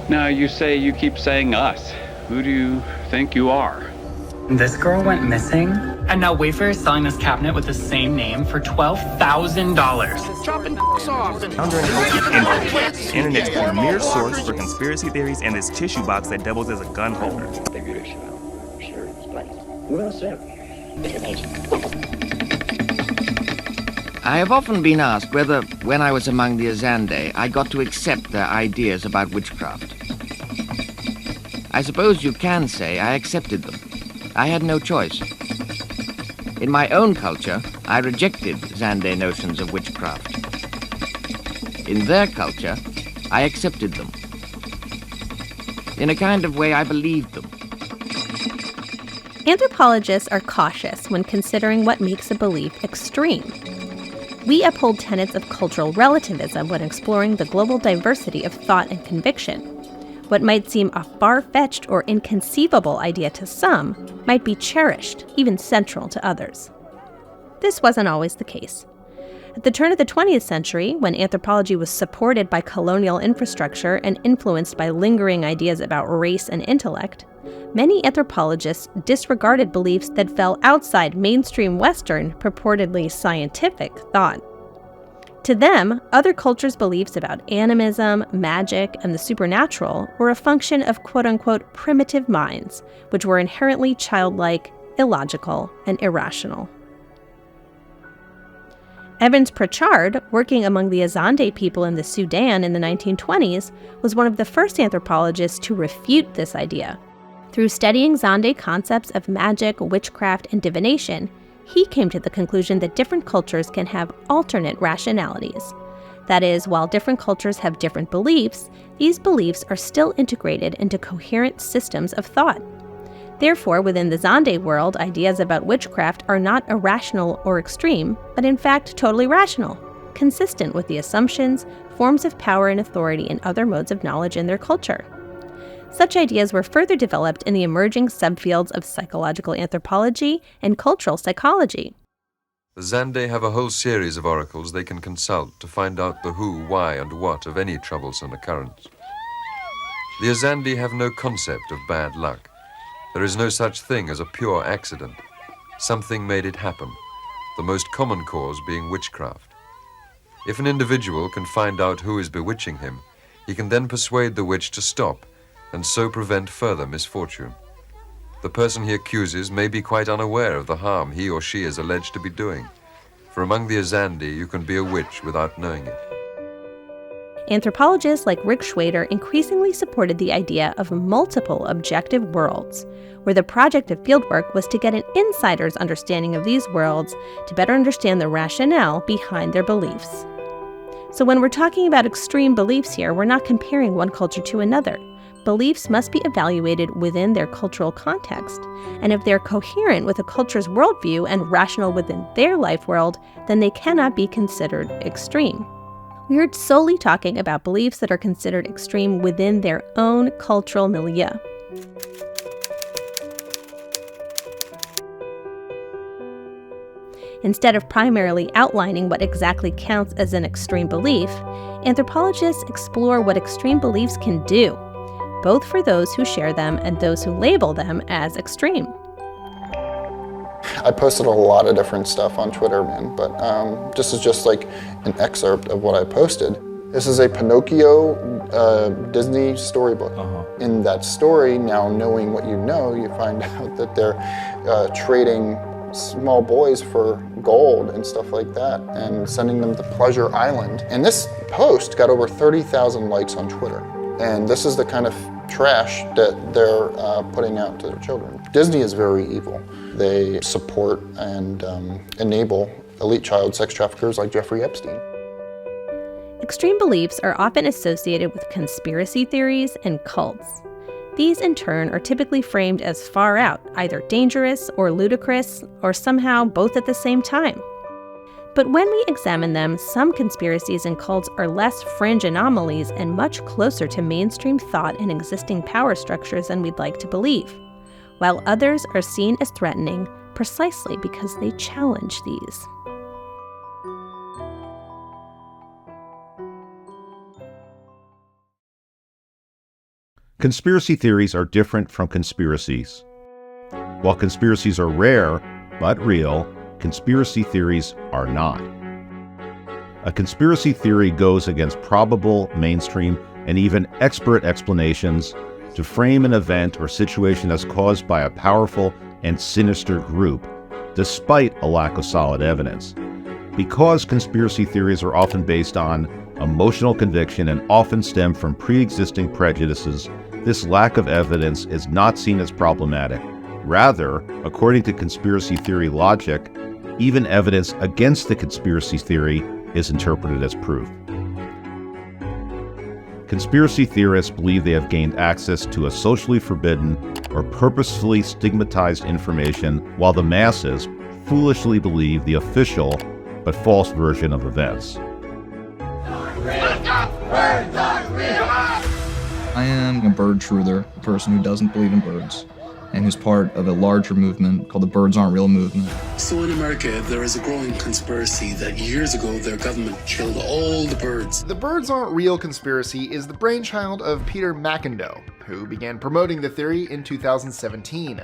Now, you say you keep saying us. Who do you think you are? This girl went missing, and now Wayfair is selling this cabinet with the same name for $12,000. Chopping off. The internet's premier source for conspiracy theories and this tissue box that doubles as a gun holder. I have often been asked whether, when I was among the Azande, I got to accept their ideas about witchcraft. I suppose you can say I accepted them. I had no choice. In my own culture, I rejected Zande notions of witchcraft. In their culture, I accepted them. In a kind of way, I believed them. Anthropologists are cautious when considering what makes a belief extreme. We uphold tenets of cultural relativism when exploring the global diversity of thought and conviction. What might seem a far-fetched or inconceivable idea to some might be cherished, even central to others. This wasn't always the case. At the turn of the 20th century, when anthropology was supported by colonial infrastructure and influenced by lingering ideas about race and intellect, many anthropologists disregarded beliefs that fell outside mainstream Western, purportedly scientific thought. To them, other cultures' beliefs about animism, magic, and the supernatural were a function of quote-unquote primitive minds, which were inherently childlike, illogical, and irrational. Evans Pritchard, working among the Azande people in the Sudan in the 1920s, was one of the first anthropologists to refute this idea. Through studying Zande concepts of magic, witchcraft, and divination, he came to the conclusion that different cultures can have alternate rationalities. That is, while different cultures have different beliefs, these beliefs are still integrated into coherent systems of thought. Therefore, within the Zande world, ideas about witchcraft are not irrational or extreme, but in fact totally rational, consistent with the assumptions, forms of power and authority, and other modes of knowledge in their culture. Such ideas were further developed in the emerging subfields of psychological anthropology and cultural psychology. The Zande have a whole series of oracles they can consult to find out the who, why, and what of any troublesome occurrence. The Azande have no concept of bad luck. There is no such thing as a pure accident. Something made it happen, the most common cause being witchcraft. If an individual can find out who is bewitching him, he can then persuade the witch to stop and so prevent further misfortune. The person he accuses may be quite unaware of the harm he or she is alleged to be doing, for among the Azande you can be a witch without knowing it. Anthropologists like Rick Schweder increasingly supported the idea of multiple objective worlds, where the project of fieldwork was to get an insider's understanding of these worlds to better understand the rationale behind their beliefs. So when we're talking about extreme beliefs here, we're not comparing one culture to another. Beliefs must be evaluated within their cultural context, and if they're coherent with a culture's worldview and rational within their life world, then they cannot be considered extreme. We are solely talking about beliefs that are considered extreme within their own cultural milieu. Instead of primarily outlining what exactly counts as an extreme belief, anthropologists explore what extreme beliefs can do, both for those who share them and those who label them as extreme. I posted a lot of different stuff on Twitter, man, but this is just like an excerpt of what I posted. This is a Pinocchio Disney storybook. In that story, now knowing what you know, you find out that they're trading small boys for gold and stuff like that and sending them to Pleasure Island. And this post got over 30,000 likes on Twitter. And this is the kind of trash that they're putting out to their children. Disney is very evil. They support and enable elite child sex traffickers like Jeffrey Epstein. Extreme beliefs are often associated with conspiracy theories and cults. These, in turn, are typically framed as far out, either dangerous or ludicrous, or somehow both at the same time. But when we examine them, some conspiracies and cults are less fringe anomalies and much closer to mainstream thought and existing power structures than we'd like to believe, while others are seen as threatening precisely because they challenge these. Conspiracy theories are different from conspiracies. While conspiracies are rare, but real, conspiracy theories are not. A conspiracy theory goes against probable, mainstream, and even expert explanations to frame an event or situation as caused by a powerful and sinister group, despite a lack of solid evidence. Because conspiracy theories are often based on emotional conviction and often stem from pre-existing prejudices, this lack of evidence is not seen as problematic. Rather, according to conspiracy theory logic, even evidence against the conspiracy theory is interpreted as proof. Conspiracy theorists believe they have gained access to a socially forbidden or purposefully stigmatized information, while the masses foolishly believe the official but false version of events. I am a bird truther, a person who doesn't believe in birds, and who's part of a larger movement called the Birds Aren't Real movement. So in America, there is a growing conspiracy that years ago their government killed all the birds. The Birds Aren't Real conspiracy is the brainchild of Peter McIndoe, who began promoting the theory in 2017.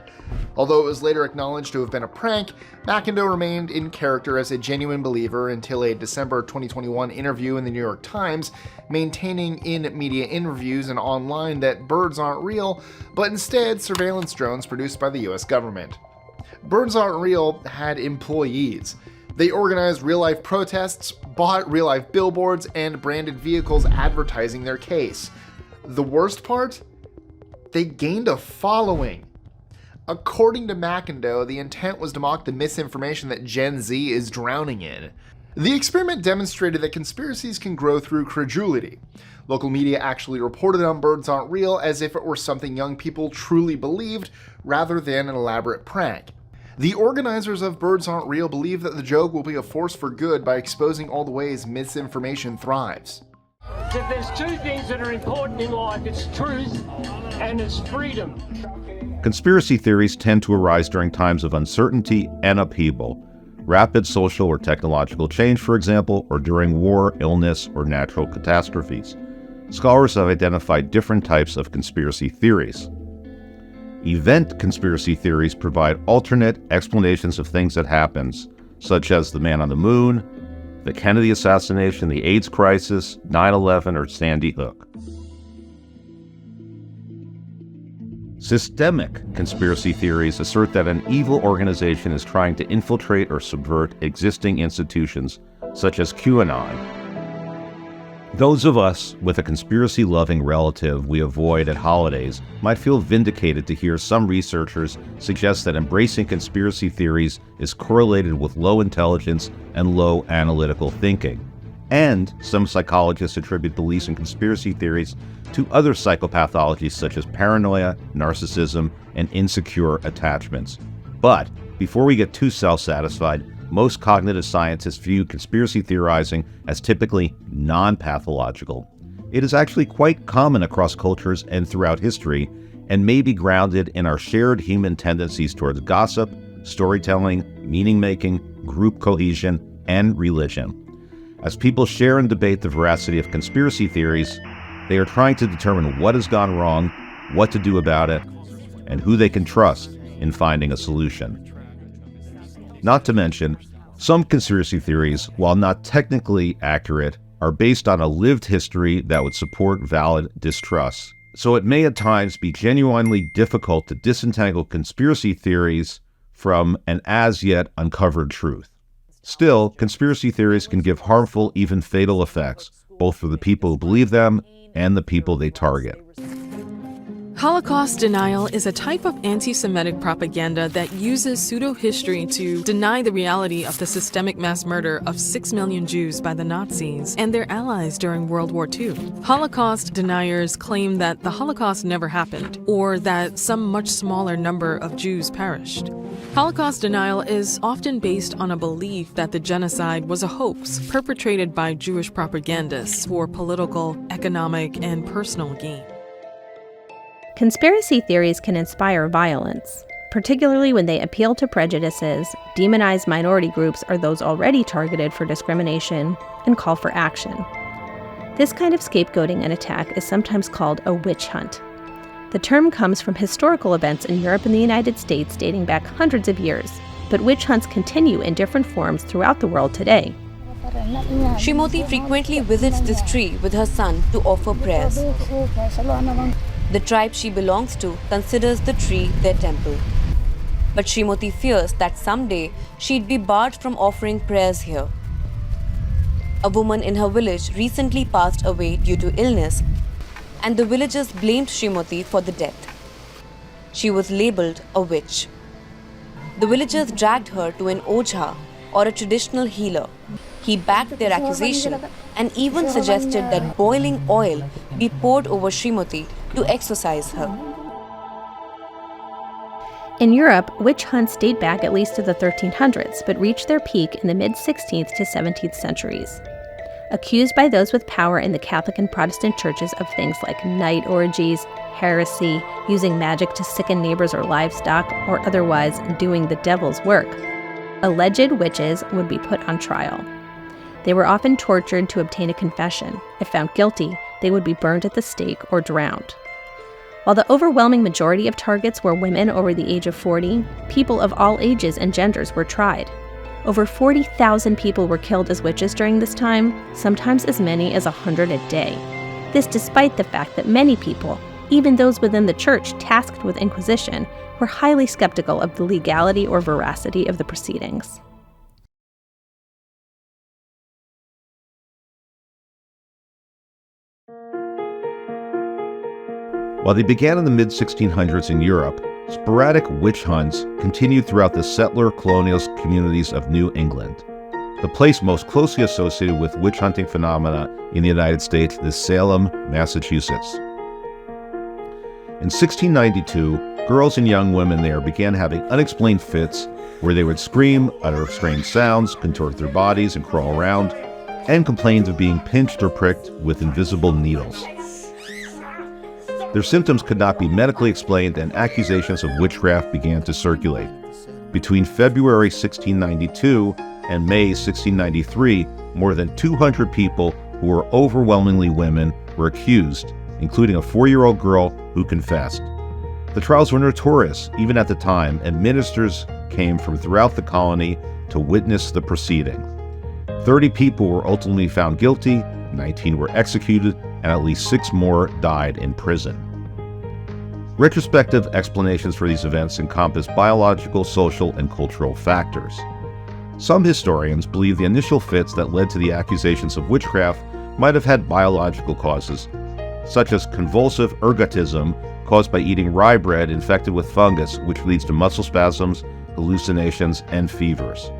Although it was later acknowledged to have been a prank, McIndoe remained in character as a genuine believer until a December 2021 interview in the New York Times, maintaining in media interviews and online that birds aren't real, but instead surveillance drones produced by the US government. Birds Aren't Real had employees. They organized real-life protests, bought real-life billboards, and branded vehicles advertising their case. The worst part? They gained a following. According to McIndoe, the intent was to mock the misinformation that Gen Z is drowning in. The experiment demonstrated that conspiracies can grow through credulity. Local media actually reported on Birds Aren't Real as if it were something young people truly believed, rather than an elaborate prank. The organizers of Birds Aren't Real believe that the joke will be a force for good by exposing all the ways misinformation thrives. If there's two things that are important in life, it's truth and it's freedom. Conspiracy theories tend to arise during times of uncertainty and upheaval, rapid social or technological change, for example, or during war, illness, or natural catastrophes. Scholars have identified different types of conspiracy theories. Event conspiracy theories provide alternate explanations of things that happened, such as the man on the moon, the Kennedy assassination, the AIDS crisis, 9/11, or Sandy Hook. Systemic conspiracy theories assert that an evil organization is trying to infiltrate or subvert existing institutions, such as QAnon. Those of us with a conspiracy-loving relative we avoid at holidays might feel vindicated to hear some researchers suggest that embracing conspiracy theories is correlated with low intelligence and low analytical thinking. And some psychologists attribute beliefs in conspiracy theories to other psychopathologies such as paranoia, narcissism, and insecure attachments. But before we get too self-satisfied, most cognitive scientists view conspiracy theorizing as typically non-pathological. It is actually quite common across cultures and throughout history, and may be grounded in our shared human tendencies towards gossip, storytelling, meaning-making, group cohesion, and religion. As people share and debate the veracity of conspiracy theories, they are trying to determine what has gone wrong, what to do about it, and who they can trust in finding a solution. Not to mention, some conspiracy theories, while not technically accurate, are based on a lived history that would support valid distrust. So it may at times be genuinely difficult to disentangle conspiracy theories from an as-yet uncovered truth. Still, conspiracy theories can give harmful, even fatal effects, both for the people who believe them and the people they target. Holocaust denial is a type of anti-Semitic propaganda that uses pseudo-history to deny the reality of the systemic mass murder of 6 million Jews by the Nazis and their allies during World War II. Holocaust deniers claim that the Holocaust never happened, or that some much smaller number of Jews perished. Holocaust denial is often based on a belief that the genocide was a hoax perpetrated by Jewish propagandists for political, economic, and personal gain. Conspiracy theories can inspire violence, particularly when they appeal to prejudices, demonize minority groups or those already targeted for discrimination, and call for action. This kind of scapegoating and attack is sometimes called a witch hunt. The term comes from historical events in Europe and the United States dating back hundreds of years, but witch hunts continue in different forms throughout the world today. Shrimoti frequently visits this tree with her son to offer prayers. The tribe she belongs to considers the tree their temple. But Shrimoti fears that someday she'd be barred from offering prayers here. A woman in her village recently passed away due to illness, and the villagers blamed Shrimoti for the death. She was labeled a witch. The villagers dragged her to an ojha, or a traditional healer. He backed their accusation and even suggested that boiling oil be poured over Shrimoti to exorcise her. In Europe, witch hunts date back at least to the 1300s, but reached their peak in the mid-16th to 17th centuries. Accused by those with power in the Catholic and Protestant churches of things like night orgies, heresy, using magic to sicken neighbors or livestock, or otherwise doing the devil's work, alleged witches would be put on trial. They were often tortured to obtain a confession. If found guilty, they would be burned at the stake or drowned. While the overwhelming majority of targets were women over the age of 40, people of all ages and genders were tried. Over 40,000 people were killed as witches during this time, sometimes as many as 100 a day. This despite the fact that many people, even those within the church tasked with inquisition, were highly skeptical of the legality or veracity of the proceedings. While they began in the mid-1600s in Europe, sporadic witch hunts continued throughout the settler colonial communities of New England. The place most closely associated with witch hunting phenomena in the United States is Salem, Massachusetts. In 1692, girls and young women there began having unexplained fits where they would scream, utter strange sounds, contort their bodies, and crawl around, and complained of being pinched or pricked with invisible needles. Their symptoms could not be medically explained, and accusations of witchcraft began to circulate. Between February 1692 and May 1693, more than 200 people who were overwhelmingly women were accused, including a 4-year-old girl who confessed. The trials were notorious even at the time, and ministers came from throughout the colony to witness the proceeding. 30 people were ultimately found guilty, 19 were executed, and at least 6 more died in prison. Retrospective explanations for these events encompass biological, social, and cultural factors. Some historians believe the initial fits that led to the accusations of witchcraft might have had biological causes, such as convulsive ergotism caused by eating rye bread infected with fungus, which leads to muscle spasms, hallucinations, and fevers.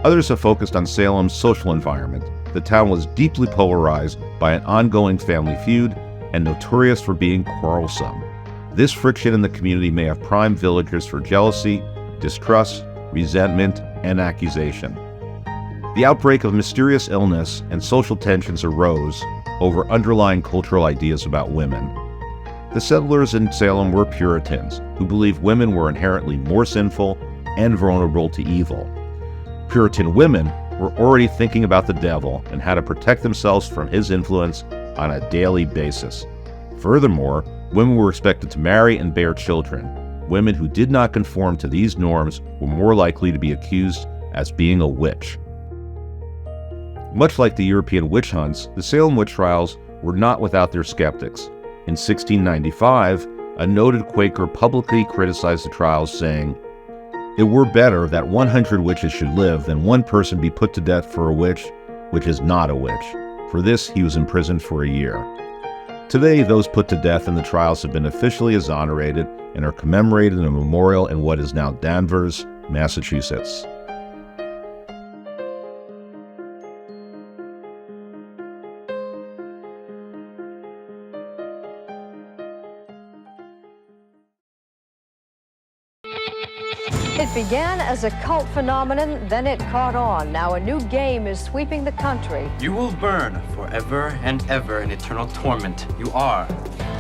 Others have focused on Salem's social environment. The town was deeply polarized by an ongoing family feud and notorious for being quarrelsome. This friction in the community may have primed villagers for jealousy, distrust, resentment, and accusation. The outbreak of mysterious illness and social tensions arose over underlying cultural ideas about women. The settlers in Salem were Puritans who believed women were inherently more sinful and vulnerable to evil. Puritan women were already thinking about the devil and how to protect themselves from his influence on a daily basis. Furthermore, women were expected to marry and bear children. Women who did not conform to these norms were more likely to be accused as being a witch. Much like the European witch hunts, the Salem witch trials were not without their skeptics. In 1695, a noted Quaker publicly criticized the trials, saying, "It were better that 100 witches should live than one person be put to death for a witch which is not a witch." For this, he was imprisoned for a year. Today, those put to death in the trials have been officially exonerated and are commemorated in a memorial in what is now Danvers, Massachusetts. It began as a cult phenomenon, then it caught on. Now a new game is sweeping the country. You will burn forever and ever in eternal torment. You are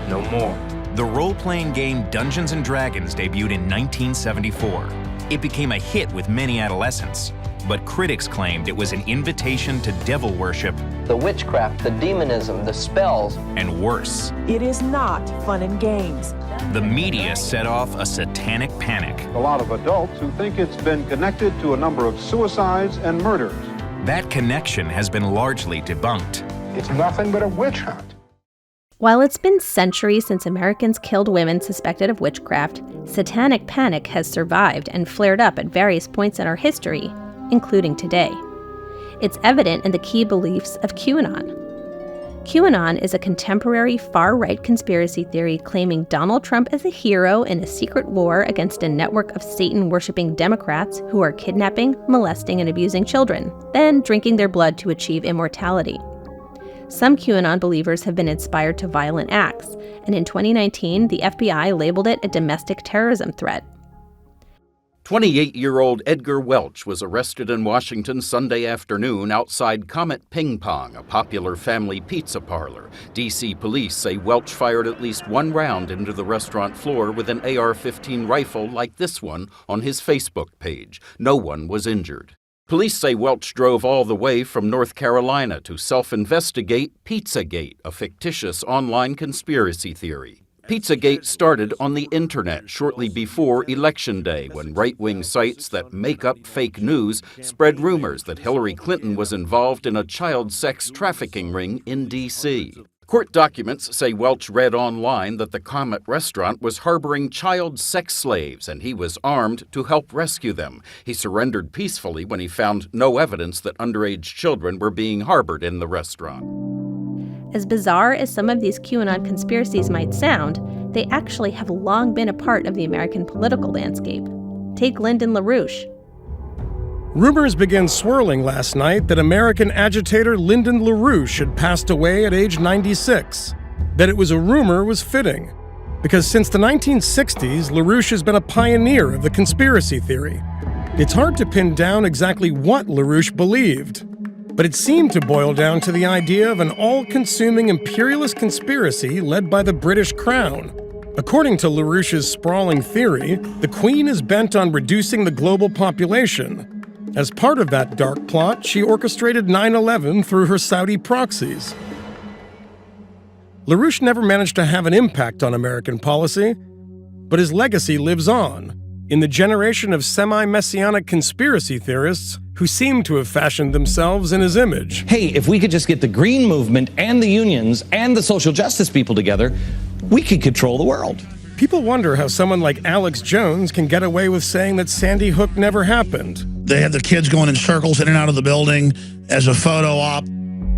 no more. The role-playing game Dungeons & Dragons debuted in 1974. It became a hit with many adolescents, but critics claimed it was an invitation to devil worship. The witchcraft, the demonism, the spells. And worse. It is not fun and games. The media set off a satanic panic. A lot of adults who think it's been connected to a number of suicides and murders. That connection has been largely debunked. It's nothing but a witch hunt. While it's been centuries since Americans killed women suspected of witchcraft, satanic panic has survived and flared up at various points in our history, including today. It's evident in the key beliefs of QAnon. QAnon is a contemporary far-right conspiracy theory claiming Donald Trump as a hero in a secret war against a network of Satan-worshipping Democrats who are kidnapping, molesting, and abusing children, then drinking their blood to achieve immortality. Some QAnon believers have been inspired to violent acts, and in 2019, the FBI labeled it a domestic terrorism threat. 28-year-old Edgar Welch was arrested in Washington Sunday afternoon outside Comet Ping Pong, a popular family pizza parlor. D.C. police say Welch fired at least one round into the restaurant floor with an AR-15 rifle like this one on his Facebook page. No one was injured. Police say Welch drove all the way from North Carolina to self-investigate Pizzagate, a fictitious online conspiracy theory. Pizzagate started on the internet shortly before Election Day when right-wing sites that make up fake news spread rumors that Hillary Clinton was involved in a child sex trafficking ring in D.C. Court documents say Welch read online that the Comet restaurant was harboring child sex slaves and he was armed to help rescue them. He surrendered peacefully when he found no evidence that underage children were being harbored in the restaurant. As bizarre as some of these QAnon conspiracies might sound, they actually have long been a part of the American political landscape. Take Lyndon LaRouche. Rumors began swirling last night that American agitator Lyndon LaRouche had passed away at age 96. That it was a rumor was fitting, because since the 1960s, LaRouche has been a pioneer of the conspiracy theory. It's hard to pin down exactly what LaRouche believed, but it seemed to boil down to the idea of an all-consuming imperialist conspiracy led by the British Crown. According to LaRouche's sprawling theory, the Queen is bent on reducing the global population. As part of that dark plot, she orchestrated 9/11 through her Saudi proxies. LaRouche never managed to have an impact on American policy, but his legacy lives on in the generation of semi-messianic conspiracy theorists who seem to have fashioned themselves in his image. Hey, if we could just get the Green Movement and the unions and the social justice people together, we could control the world. People wonder how someone like Alex Jones can get away with saying that Sandy Hook never happened. They had the kids going in circles in and out of the building as a photo op.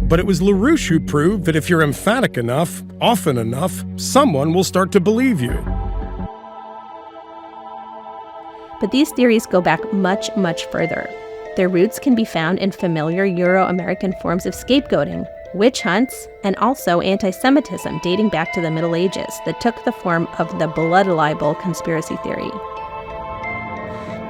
But it was LaRouche who proved that if you're emphatic enough, often enough, someone will start to believe you. But these theories go back much, much further. Their roots can be found in familiar Euro-American forms of scapegoating, witch hunts, and also anti-Semitism dating back to the Middle Ages that took the form of the blood libel conspiracy theory.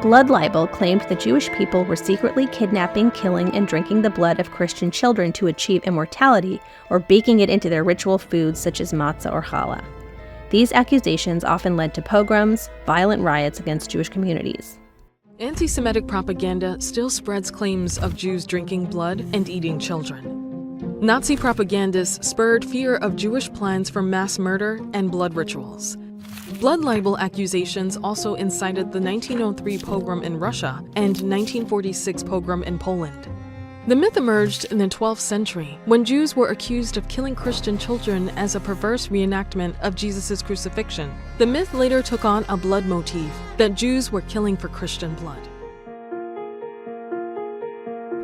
Blood libel claimed that Jewish people were secretly kidnapping, killing, and drinking the blood of Christian children to achieve immortality, or baking it into their ritual foods such as matzah or challah. These accusations often led to pogroms, violent riots against Jewish communities. Anti-Semitic propaganda still spreads claims of Jews drinking blood and eating children. Nazi propagandists spurred fear of Jewish plans for mass murder and blood rituals. Blood libel accusations also incited the 1903 pogrom in Russia and 1946 pogrom in Poland. The myth emerged in the 12th century when Jews were accused of killing Christian children as a perverse reenactment of Jesus' crucifixion. The myth later took on a blood motif, that Jews were killing for Christian blood.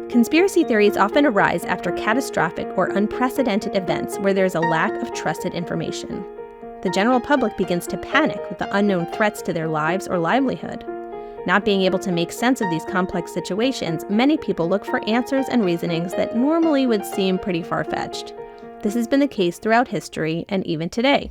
Conspiracy theories often arise after catastrophic or unprecedented events where there is a lack of trusted information. The general public begins to panic with the unknown threats to their lives or livelihood. Not being able to make sense of these complex situations, many people look for answers and reasonings that normally would seem pretty far-fetched. This has been the case throughout history and even today.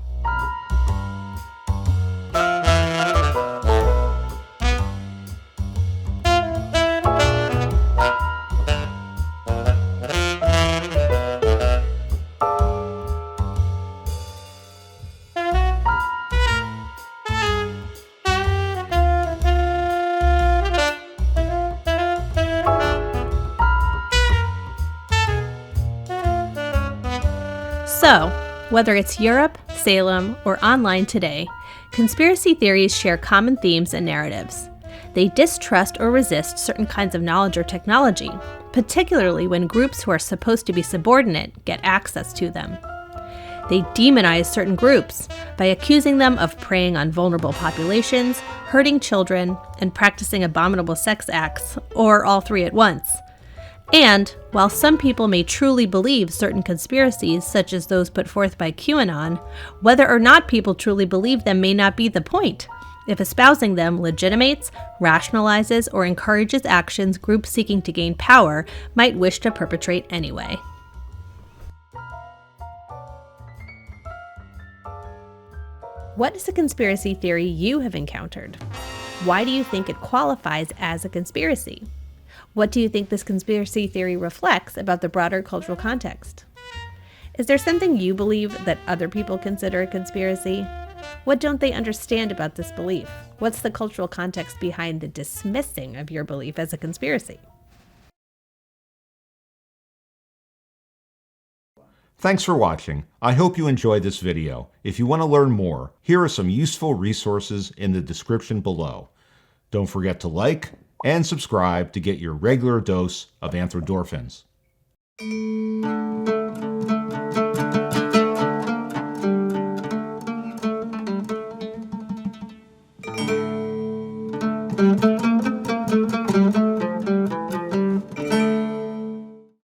So, whether it's Europe, Salem, or online today, conspiracy theories share common themes and narratives. They distrust or resist certain kinds of knowledge or technology, particularly when groups who are supposed to be subordinate get access to them. They demonize certain groups by accusing them of preying on vulnerable populations, hurting children, and practicing abominable sex acts, or all three at once. And, while some people may truly believe certain conspiracies, such as those put forth by QAnon, whether or not people truly believe them may not be the point, if espousing them legitimates, rationalizes, or encourages actions groups seeking to gain power might wish to perpetrate anyway. What is a conspiracy theory you have encountered? Why do you think it qualifies as a conspiracy? What do you think this conspiracy theory reflects about the broader cultural context? Is there something you believe that other people consider a conspiracy? What don't they understand about this belief? What's the cultural context behind the dismissing of your belief as a conspiracy? Thanks for watching. I hope you enjoyed this video. If you want to learn more, here are some useful resources in the description below. Don't forget to like and subscribe to get your regular dose of anthrodorphins.